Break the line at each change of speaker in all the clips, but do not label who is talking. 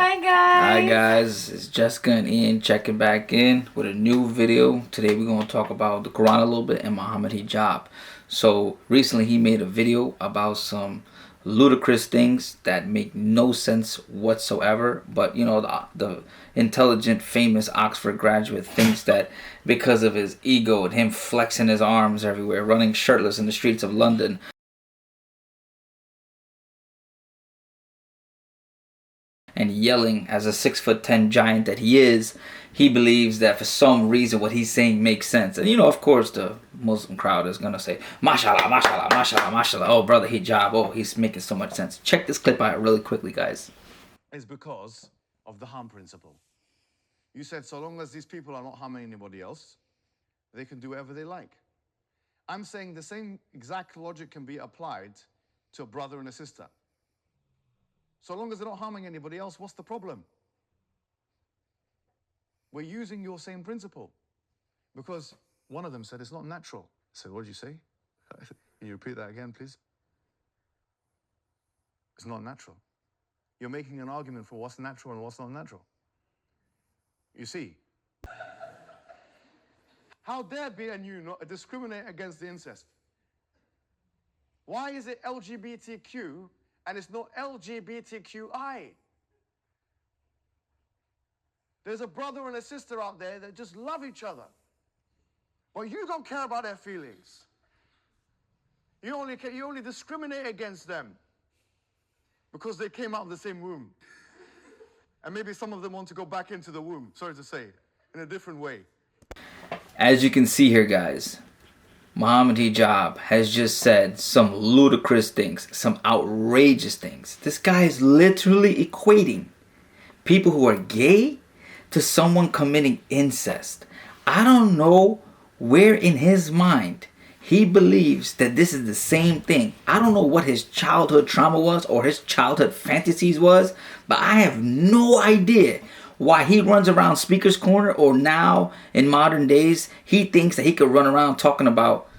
Hi guys, it's Jessica and Ian checking back in with a new video. Today we're going to talk about the Quran a little bit and Muhammad Hijab. So recently he made a video about some ludicrous things that make no sense whatsoever. But you know, the intelligent, famous Oxford graduate thinks that because of his ego and him flexing his arms everywhere, running shirtless in the streets of London, and yelling as a 6'10" giant that he is, he believes that for some reason what he's saying makes sense. And you know, of course, the Muslim crowd is gonna say, "Mashallah, mashallah, mashallah, mashallah." Oh, brother Hijab. Oh, he's making so much sense. Check this clip out really quickly, guys.
Is because of the harm principle. You said so long as these people are not harming anybody else, they can do whatever they like. I'm saying the same exact logic can be applied to a brother and a sister. So long as they're not harming anybody else, what's the problem? We're using your same principle. Because one of them said it's not natural. I said, what did you say? Can you repeat that again, please? It's not natural. You're making an argument for what's natural and what's not natural. You see, how dare be and you not discriminate against the incest? Why is it LGBTQ and it's not LGBTQI? There's a brother and a sister out there that just love each other. But you don't care about their feelings. You only discriminate against them because they came out of the same womb. And maybe some of them want to go back into the womb, sorry to say, in a different way.
As you can see here, guys, Muhammad Hijab has just said some ludicrous things, some outrageous things. This guy is literally equating people who are gay to someone committing incest. I don't know where in his mind he believes that this is the same thing. I don't know what his childhood trauma was or his childhood fantasies was, but I have no idea why he runs around Speaker's Corner, or now in modern days he thinks that he could run around talking about,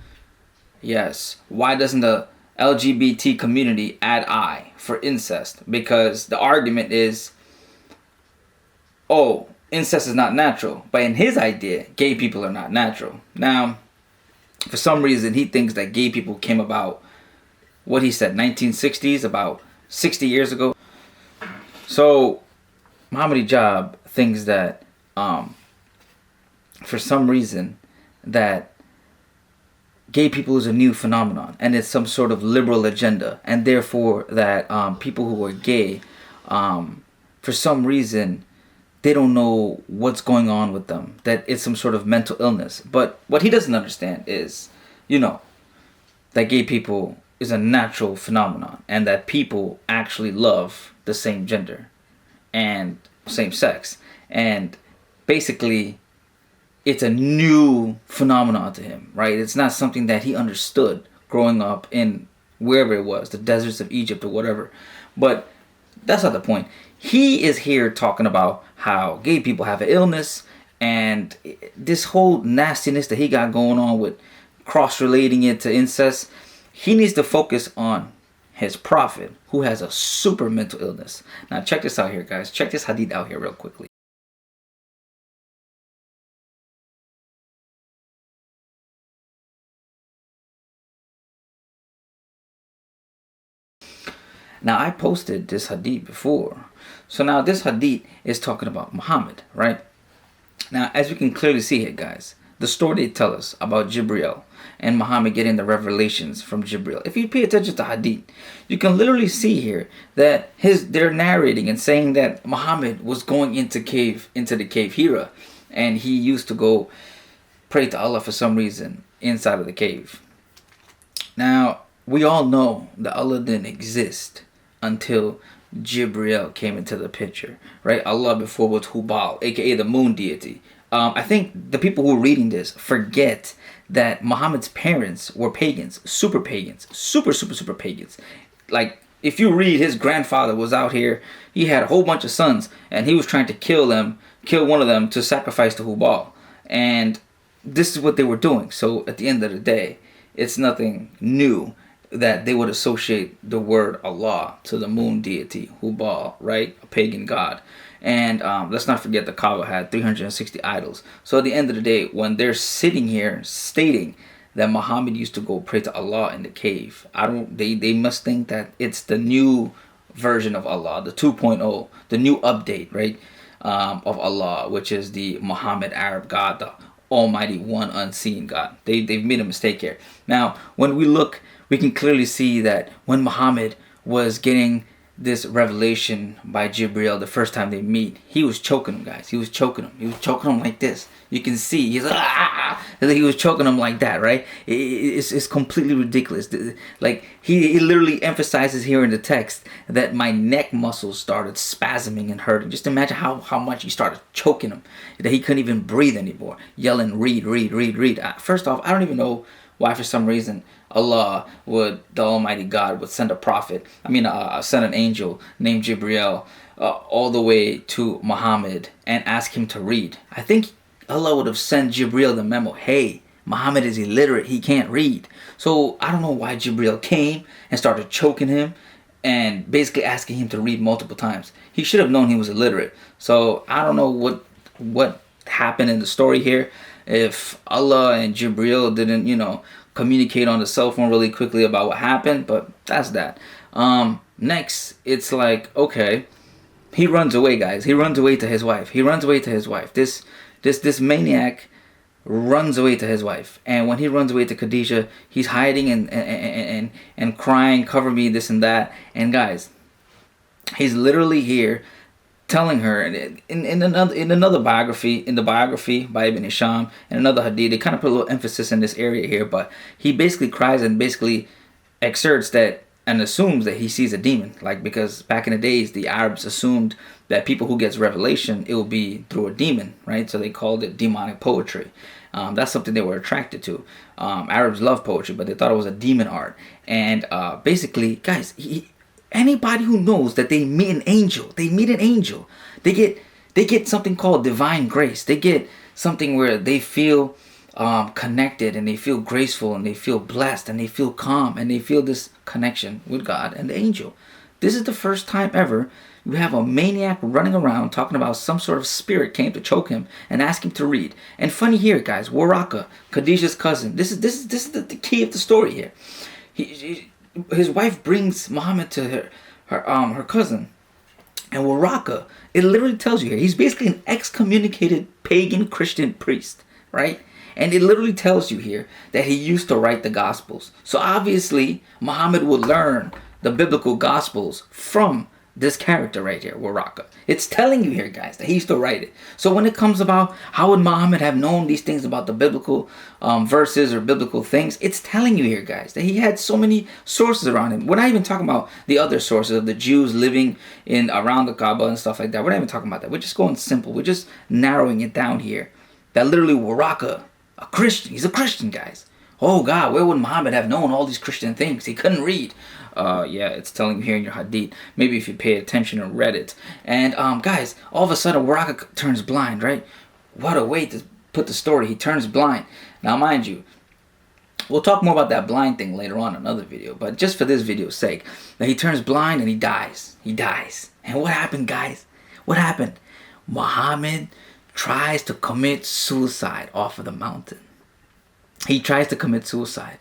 yes, why doesn't the LGBT community add I for incest? Because the argument is, oh, incest is not natural. But in his idea, gay people are not natural. Now, for some reason, he thinks that gay people came about, what he said, 1960s, about 60 years ago. So, Muhammad Hijab thinks that, for some reason, that gay people is a new phenomenon and it's some sort of liberal agenda, and therefore that people who are gay, for some reason, they don't know what's going on with them, that it's some sort of mental illness. But what he doesn't understand is, you know, that gay people is a natural phenomenon and that people actually love the same gender and same sex. And basically, it's a new phenomenon to him, right? It's not something that he understood growing up in wherever it was, the deserts of Egypt or whatever. But that's not the point. He is here talking about how gay people have an illness and this whole nastiness that he got going on with cross-relating it to incest. He needs to focus on his prophet, who has a super mental illness. Now check this out here, guys. Check this hadith out here real quickly. Now, I posted this hadith before. So now this hadith is talking about Muhammad, right? Now, as you can clearly see here, guys, the story they tell us about Jibril and Muhammad getting the revelations from Jibril. If you pay attention to hadith, you can literally see here that they're narrating and saying that Muhammad was going into the cave Hira, and he used to go pray to Allah for some reason inside of the cave. Now, we all know that Allah didn't exist until Jibril came into the picture, right? Allah before was Hubal, aka the moon deity. I think the people who are reading this forget that Muhammad's parents were pagans, super pagans. Like, if you read, his grandfather was out here, he had a whole bunch of sons, and he was trying to kill one of them to sacrifice to Hubal. And this is what they were doing. So at the end of the day, it's nothing new. that they would associate the word Allah to the moon deity, Hubal, right? A pagan god. And let's not forget the Kaaba had 360 idols. So at the end of the day, when they're sitting here stating that Muhammad used to go pray to Allah in the cave, they must think that it's the new version of Allah, the 2.0, the new update, right? Of Allah, which is the Muhammad Arab God, the Almighty One Unseen God. They've made a mistake here. Now, when we look, we can clearly see that when Muhammad was getting this revelation by Jibril the first time they meet, he was choking him, guys. He was choking him. He was choking him like this. You can see he's like, ah! He was choking him like that, right? It's completely ridiculous. Like he literally emphasizes here in the text that my neck muscles started spasming and hurting. Just imagine how much he started choking him, that he couldn't even breathe anymore, yelling, read, read, read, read. First off, I don't even know why for some reason Allah the Almighty God would send a prophet, send an angel named Jibril all the way to Muhammad and ask him to read. I think Allah would have sent Jibril the memo, hey, Muhammad is illiterate, he can't read. So I don't know why Jibril came and started choking him and basically asking him to read multiple times. He should have known he was illiterate. So I don't know what happened in the story here. If Allah and Jibril didn't, communicate on the cell phone really quickly about what happened, but that's that. Next, it's like, okay, he runs away, guys. He runs away to his wife. This maniac runs away to his wife, and when he runs away to Khadijah, he's hiding and crying, cover me, this and that. And guys, he's literally here telling her in another biography, in the biography by Ibn Hisham and another hadith, they kind of put a little emphasis in this area here, but he basically cries and basically exerts that and assumes that he sees a demon, like, because back in the days the Arabs assumed that people who gets revelation, it will be through a demon, right? So they called it demonic poetry. That's something they were attracted to. Arabs love poetry, but they thought it was a demon art. And basically, guys, anybody who knows that they meet an angel, they get something called divine grace. They get something where they feel connected, and they feel graceful, and they feel blessed, and they feel calm, and they feel this connection with God and the angel. This is the first time ever you have a maniac running around talking about some sort of spirit came to choke him and ask him to read. And funny here, guys, Waraka, Khadijah's cousin. This is the key of the story here. His wife brings Muhammad to her cousin, and Waraka, it literally tells you here, he's basically an excommunicated pagan Christian priest, right? And it literally tells you here that he used to write the Gospels. So obviously, Muhammad would learn the biblical Gospels from this character right here, Waraka. It's telling you here, guys, that he used to write it. So when it comes about how would Muhammad have known these things about the biblical verses or biblical things, it's telling you here, guys, that he had so many sources around him. We're not even talking about the other sources of the Jews living in around the Kaaba and stuff like that. We're not even talking about that. We're just going simple. We're just narrowing it down here. That literally Waraka, a Christian, he's a Christian, guys. Oh God, where would Muhammad have known all these Christian things? He couldn't read. Yeah, it's telling you here in your hadith. Maybe if you pay attention and read it. And guys, all of a sudden Waraka turns blind, right? What a way to put the story. He turns blind. Now, mind you, we'll talk more about that blind thing later on in another video. But just for this video's sake, that he turns blind and he dies. He dies. And what happened, guys? What happened? Muhammad tries to commit suicide off of the mountain. He tries to commit suicide.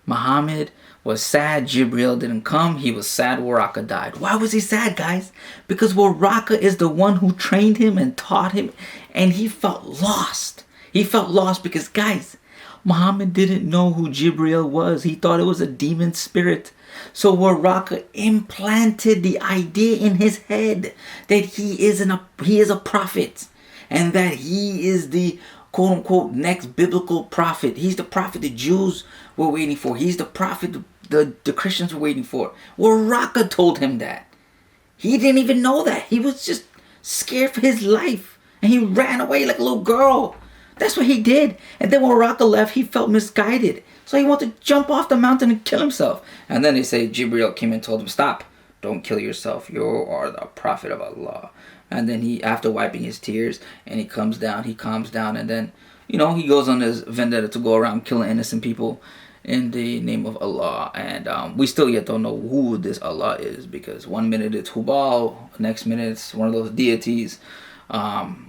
Muhammad was sad Jibril didn't come. He was sad Waraka died. Why was he sad, guys? Because Waraka is the one who trained him and taught him, and he felt lost. He felt lost because, guys, Muhammad didn't know who Jibril was. He thought it was a demon spirit. So Waraka implanted the idea in his head that he is a prophet, and that he is the quote-unquote next biblical prophet. He's the prophet the Jews were waiting for. He's the prophet the Christians were waiting for. Waraka told him that. He didn't even know that. He was just scared for his life, and he ran away like a little girl. That's what he did. And then when Waraka left, he felt misguided. So he wanted to jump off the mountain and kill himself. And then they say Jibril came and told him, stop. Don't kill yourself. You are the prophet of Allah. And then he, after wiping his tears, and he calms down, and then, he goes on his vendetta to go around killing innocent people in the name of Allah. And we still yet don't know who this Allah is, because one minute it's Hubal, next minute it's one of those deities.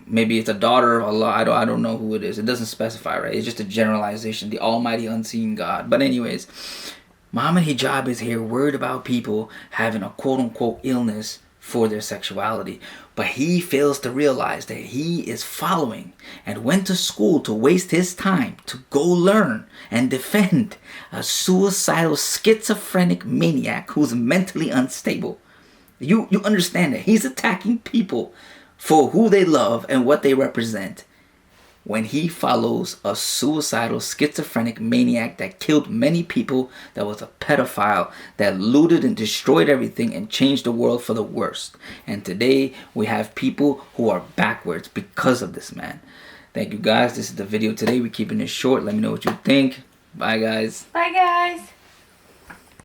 Maybe it's a daughter of Allah. I don't know who it is. It doesn't specify, right? It's just a generalization. The Almighty Unseen God. But anyways, Muhammad Hijab is here worried about people having a quote-unquote illness for their sexuality. But he fails to realize that he is following and went to school to waste his time to go learn and defend a suicidal schizophrenic maniac who's mentally unstable. You understand that he's attacking people for who they love and what they represent, when he follows a suicidal schizophrenic maniac that killed many people, that was a pedophile, that looted and destroyed everything and changed the world for the worst. And today we have people who are backwards because of this man. Thank you guys. This is the video today. We're keeping it short. Let me know what you think. Bye guys.
Bye guys.